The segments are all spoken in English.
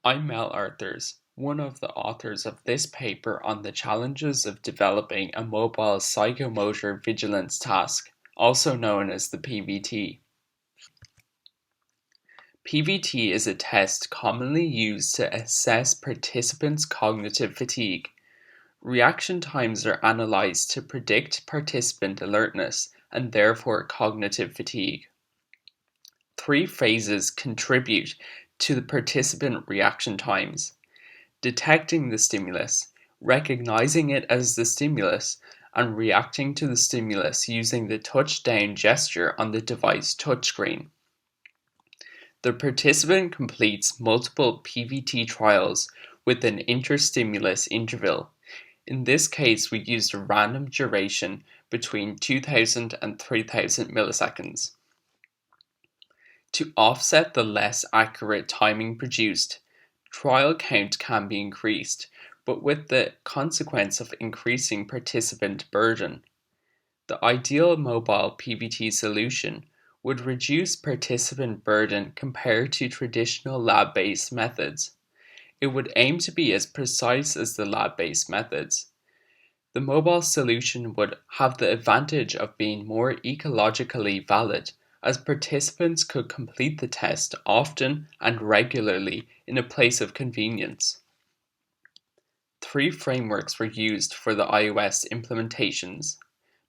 I'm Mel Arthurs, one of the authors of this paper on the challenges of developing a mobile psychomotor vigilance task, also known as the PVT. PVT is a test commonly used to assess participants' cognitive fatigue. Reaction times are analyzed to predict participant alertness and therefore cognitive fatigue. Three phases contribute to the participant reaction times: detecting the stimulus, recognizing it as the stimulus, and reacting to the stimulus using the touch-down gesture on the device touchscreen. The participant completes multiple PVT trials with an interstimulus interval. In this case, we used a random duration between 2000 and 3000 milliseconds. To offset the less accurate timing produced, trial count can be increased, but with the consequence of increasing participant burden. The ideal mobile PVT solution would reduce participant burden compared to traditional lab-based methods. It would aim to be as precise as the lab-based methods. The mobile solution would have the advantage of being more ecologically valid, as participants could complete the test often and regularly in a place of convenience. Three frameworks were used for the iOS implementations: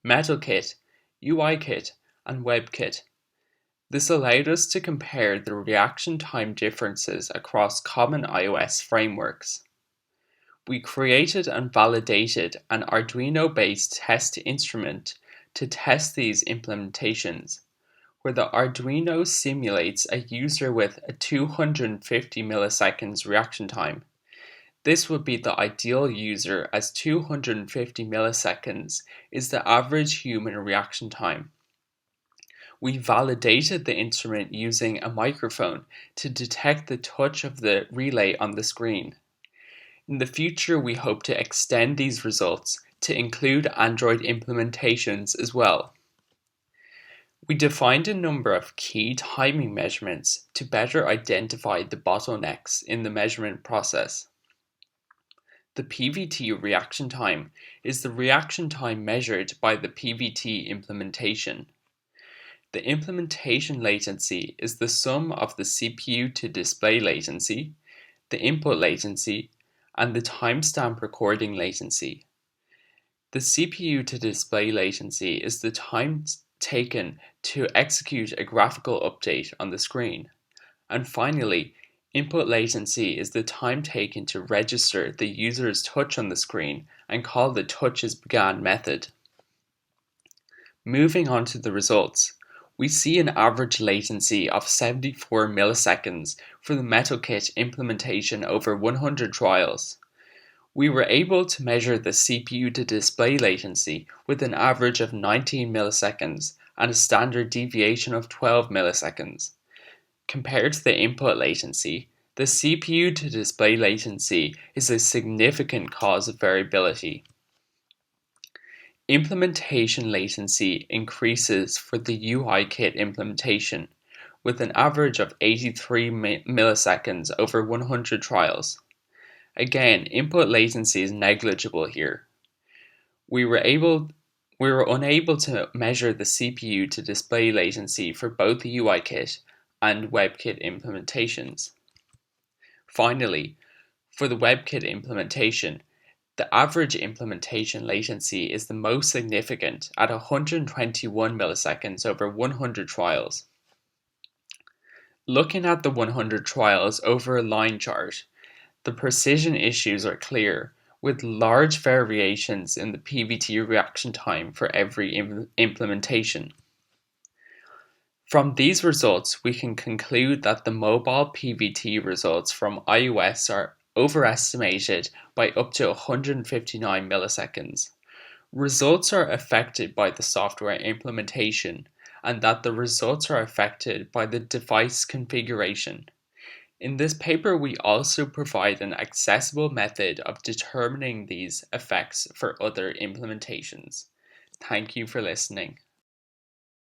MetalKit, UIKit, and WebKit. This allowed us to compare the reaction time differences across common iOS frameworks. We created and validated an Arduino-based test instrument to test these implementations, where the Arduino simulates a user with a 250 milliseconds reaction time. This would be the ideal user, as 250 milliseconds is the average human reaction time. We validated the instrument using a microphone to detect the touch of the relay on the screen. In the future, we hope to extend these results to include Android implementations as well. We defined a number of key timing measurements to better identify the bottlenecks in the measurement process. The PVT reaction time is the reaction time measured by the PVT implementation. The implementation latency is the sum of the CPU to display latency, the input latency, and the timestamp recording latency. The CPU to display latency is the time taken to execute a graphical update on the screen. And finally, input latency is the time taken to register the user's touch on the screen and call the touchAsBegan method. Moving on to the results, we see an average latency of 74 milliseconds for the MetalKit implementation over 100 trials. We were able to measure the CPU to display latency with an average of 19 milliseconds and a standard deviation of 12 milliseconds. Compared to the input latency, the CPU to display latency is a significant cause of variability. Implementation latency increases for the UIKit implementation, with an average of 83 milliseconds over 100 trials. Again, input latency is negligible here. We were unable to measure the CPU to display latency for both the UIKit and WebKit implementations. Finally, for the WebKit implementation, the average implementation latency is the most significant at 121 milliseconds over 100 trials. Looking at the 100 trials over a line chart, the precision issues are clear, with large variations in the PVT reaction time for every implementation. From these results, we can conclude that the mobile PVT results from iOS are overestimated by up to 159 milliseconds. Results are affected by the software implementation, and that the results are affected by the device configuration. In this paper, we also provide an accessible method of determining these effects for other implementations. Thank you for listening.